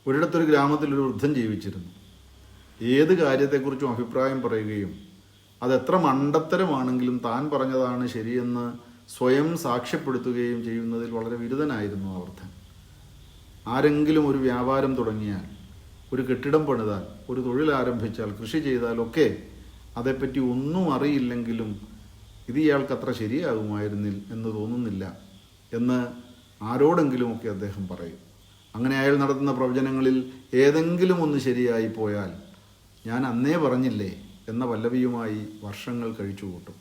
ഒരിടത്തൊരു ഗ്രാമത്തിൽ ഒരു വൃദ്ധൻ ജീവിച്ചിരുന്നു. ഏത് കാര്യത്തെക്കുറിച്ചും അഭിപ്രായം പറയുകയും അതെത്ര മണ്ടത്തരമാണെങ്കിലും താൻ പറഞ്ഞതാണ് ശരിയെന്ന് സ്വയം സാക്ഷ്യപ്പെടുത്തുകയും ചെയ്യുന്നതിൽ വളരെ വിരുദ്ധനായിരുന്നു ആ വൃദ്ധൻ. ആരെങ്കിലും ഒരു വ്യാപാരം തുടങ്ങിയാൽ, ഒരു കെട്ടിടം പണിതാൽ, ഒരു തൊഴിൽ ആരംഭിച്ചാൽ, കൃഷി ചെയ്താലൊക്കെ അതേപ്പറ്റി ഒന്നും അറിയില്ലെങ്കിലും ഇത് ഇയാൾക്കത്ര ശരിയാകുമായിരുന്നില്ല എന്ന് തോന്നുന്നില്ല എന്ന് ആരോടെങ്കിലുമൊക്കെ അദ്ദേഹം പറയും. അങ്ങനെ അയാൾ നടത്തുന്ന പ്രവചനങ്ങളിൽ ഏതെങ്കിലും ഒന്ന് ശരിയായി പോയാൽ ഞാൻ അന്നേ പറഞ്ഞില്ലേ എന്ന പല്ലവിയുമായി വർഷങ്ങൾ കഴിച്ചു കൂട്ടും.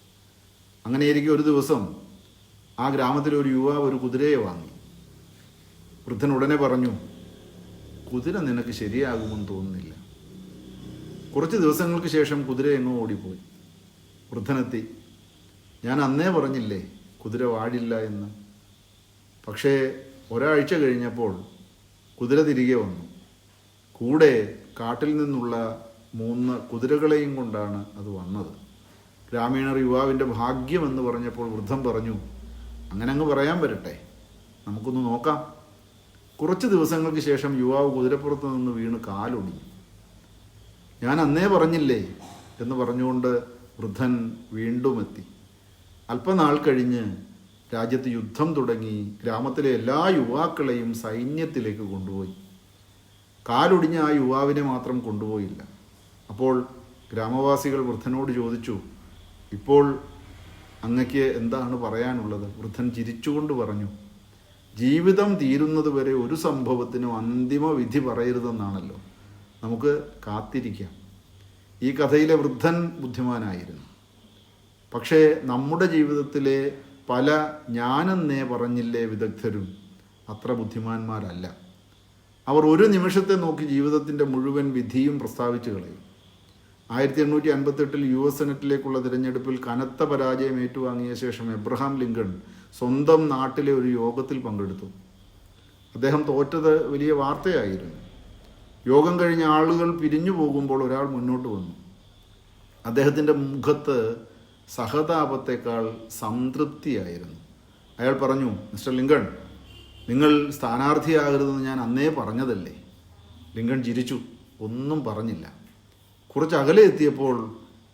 അങ്ങനെയിരിക്കെ ഒരു ദിവസം ആ ഗ്രാമത്തിലെ ഒരു യുവാവ് ഒരു കുതിരയെ വാങ്ങി. വൃദ്ധൻ ഉടനെ പറഞ്ഞു, കുതിര നിനക്ക് ശരിയാകുമെന്ന് തോന്നുന്നില്ല. കുറച്ച് ദിവസങ്ങൾക്ക് ശേഷം കുതിര എങ്ങോ ഓടിപ്പോയി. വൃദ്ധനെത്തി, ഞാൻ അന്നേ പറഞ്ഞില്ലേ കുതിര വാടില്ല എന്ന്. പക്ഷേ ഒരാഴ്ച കഴിഞ്ഞപ്പോൾ കുതിര തിരികെ വന്നു. കൂടെ കാട്ടിൽ നിന്നുള്ള 3 കുതിരകളെയും കൊണ്ടാണ് അത് വന്നത്. ഗ്രാമീണർ യുവാവിൻ്റെ ഭാഗ്യമെന്ന് പറഞ്ഞപ്പോൾ വൃദ്ധൻ പറഞ്ഞു, അങ്ങനെ അങ്ങ് പറയാൻ വരട്ടെ, നമുക്കൊന്ന് നോക്കാം. കുറച്ച് ദിവസങ്ങൾക്ക് ശേഷം യുവാവ് കുതിരപ്പുറത്ത് നിന്ന് വീണ് കാലൊടിഞ്ഞു. ഞാൻ അന്നേ പറഞ്ഞില്ലേ എന്ന് പറഞ്ഞുകൊണ്ട് വൃദ്ധൻ വീണ്ടും എത്തി. അല്പനാൾ കഴിഞ്ഞ് രാജ്യത്ത് യുദ്ധം തുടങ്ങി. ഗ്രാമത്തിലെ എല്ലാ യുവാക്കളെയും സൈന്യത്തിലേക്ക് കൊണ്ടുപോയി. കാലൊടിഞ്ഞ ആ യുവാവിനെ മാത്രം കൊണ്ടുപോയില്ല. അപ്പോൾ ഗ്രാമവാസികൾ വൃദ്ധനോട് ചോദിച്ചു, ഇപ്പോൾ അങ്ങക്ക് എന്താണ് പറയാനുള്ളത്? വൃദ്ധൻ ചിരിച്ചുകൊണ്ട് പറഞ്ഞു, ജീവിതം തീരുന്നത് വരെ ഒരു സംഭവത്തിനും അന്തിമ വിധി പറയരുതെന്നാണല്ലോ, നമുക്ക് കാത്തിരിക്കാം. ഈ കഥയിലെ വൃദ്ധൻ ബുദ്ധിമാനായിരുന്നു. പക്ഷേ നമ്മുടെ ജീവിതത്തിലെ പല ഞാനെന്നേ പറഞ്ഞില്ലേ വിദഗ്ധരും അത്ര ബുദ്ധിമാന്മാരല്ല. അവർ ഒരു നിമിഷത്തെ നോക്കി ജീവിതത്തിൻ്റെ മുഴുവൻ വിധിയും പ്രസ്താവിച്ചു കളയും. 1858 US സെനറ്റിലേക്കുള്ള തിരഞ്ഞെടുപ്പിൽ കനത്ത പരാജയം ഏറ്റുവാങ്ങിയ ശേഷം എബ്രഹാം ലിങ്കൺ സ്വന്തം നാട്ടിലെ ഒരു യോഗത്തിൽ പങ്കെടുത്തു. അദ്ദേഹം തോറ്റത് വലിയ വാർത്തയായിരുന്നു. യോഗം കഴിഞ്ഞ ആളുകൾ പിരിഞ്ഞു പോകുമ്പോൾ ഒരാൾ മുന്നോട്ട് വന്നു. അദ്ദേഹത്തിൻ്റെ മുഖത്ത് സഹതാപത്തേക്കാൾ സംതൃപ്തിയായിരുന്നു. അയാൾ പറഞ്ഞു, മിസ്റ്റർ ലിങ്കൺ, നിങ്ങൾ സ്ഥാനാർത്ഥിയാകരുതെന്ന് ഞാൻ അന്നേ പറഞ്ഞതല്ലേ. ലിങ്കൺ ചിരിച്ചു, ഒന്നും പറഞ്ഞില്ല. കുറച്ച് അകലെ എത്തിയപ്പോൾ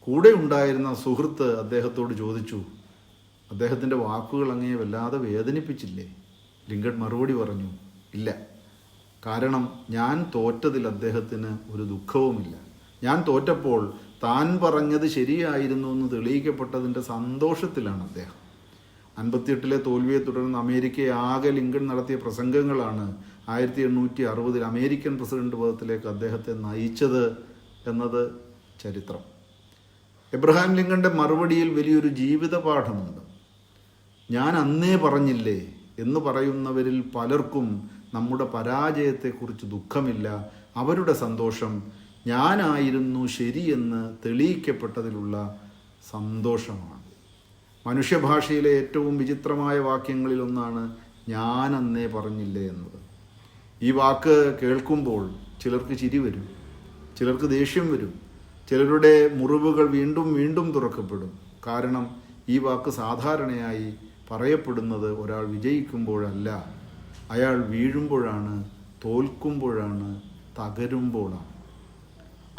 കൂടെ ഉണ്ടായിരുന്ന സുഹൃത്ത് അദ്ദേഹത്തോട് ചോദിച്ചു, അദ്ദേഹത്തിൻ്റെ വാക്കുകൾ അങ്ങേ വല്ലാതെ വേദനിപ്പിച്ചില്ലേ? ലിങ്കൺ മറുപടി പറഞ്ഞു, ഇല്ല. കാരണം ഞാൻ തോറ്റതിൽ അദ്ദേഹത്തിന് ഒരു ദുഃഖവുമില്ല. ഞാൻ തോറ്റപ്പോൾ താൻ പറഞ്ഞത് ശരിയായിരുന്നു എന്ന് തെളിയിക്കപ്പെട്ടതിൻ്റെ സന്തോഷത്തിലാണ് അദ്ദേഹം. 58 തോൽവിയെ തുടർന്ന് അമേരിക്കയെ ആകെ ലിങ്കൺ നടത്തിയ പ്രസംഗങ്ങളാണ് 1860 അമേരിക്കൻ പ്രസിഡന്റ് പദത്തിലേക്ക് അദ്ദേഹത്തെ നയിച്ചത് എന്നത് ചരിത്രം. എബ്രഹാം ലിങ്കന്റെ മറുപടിയിൽ വലിയൊരു ജീവിത പാഠമുണ്ട്. ഞാൻ അന്നേ പറഞ്ഞില്ലേ എന്ന് പറയുന്നവരിൽ പലർക്കും നമ്മുടെ പരാജയത്തെക്കുറിച്ച് ദുഃഖമില്ല. അവരുടെ സന്തോഷം ഞാനായിരുന്നു ശരിയെന്ന് തെളിയിക്കപ്പെട്ടതിലുള്ള സന്തോഷമാണ്. മനുഷ്യഭാഷയിലെ ഏറ്റവും വിചിത്രമായ വാക്യങ്ങളിലൊന്നാണ് ഞാനന്നേ പറഞ്ഞില്ലേ എന്നത്. ഈ വാക്ക് കേൾക്കുമ്പോൾ ചിലർക്ക് ചിരി വരും, ചിലർക്ക് ദേഷ്യം വരും, ചിലരുടെ മുറിവുകൾ വീണ്ടും വീണ്ടും തുറക്കപ്പെടും. കാരണം ഈ വാക്ക് സാധാരണയായി പറയപ്പെടുന്നത് ഒരാൾ വിജയിക്കുമ്പോഴല്ല, അയാൾ വീഴുമ്പോഴാണ്, തോൽക്കുമ്പോഴാണ്, തകരുമ്പോഴാണ്.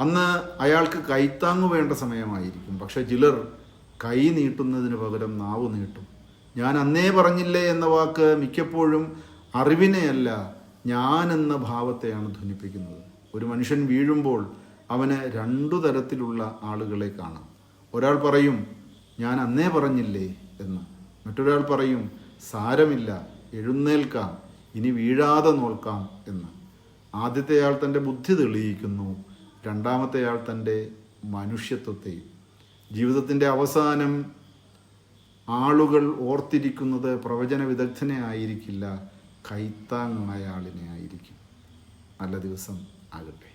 അന്ന് അയാൾക്ക് കൈത്താങ്ങു വേണ്ട സമയമായിരിക്കും. പക്ഷെ ചിലർ കൈ നീട്ടുന്നതിന് പകരം നാവ് നീട്ടും. ഞാൻ അന്നേ പറഞ്ഞില്ലേ എന്ന വാക്ക് മിക്കപ്പോഴും അറിവിനെയല്ല, ഞാനെന്ന ഭാവത്തെയാണ് ധ്വനിപ്പിക്കുന്നത്. ഒരു മനുഷ്യൻ വീഴുമ്പോൾ അവന് 2 തരത്തിലുള്ള ആളുകളെ കാണാം. ഒരാൾ പറയും, ഞാൻ അന്നേ പറഞ്ഞില്ലേ എന്ന്. മറ്റൊരാൾ പറയും, സാരമില്ല, എഴുന്നേൽക്കാം, ഇനി വീഴാതെ നോക്കാം എന്ന്. ആദ്യത്തെയാൾ തൻ്റെ ബുദ്ധി തെളിയിക്കുന്നു, രണ്ടാമത്തെയാൾ തൻ്റെ മനുഷ്യത്വത്തെയും. ജീവിതത്തിൻ്റെ അവസാനം ആളുകൾ ഓർത്തിരിക്കുന്നത് പ്രവചന വിദഗ്ധനെ ആയിരിക്കില്ല, കൈത്താങ്ങായ ആളിനെ ആയിരിക്കും. നല്ല ദിവസം ആകട്ടെ.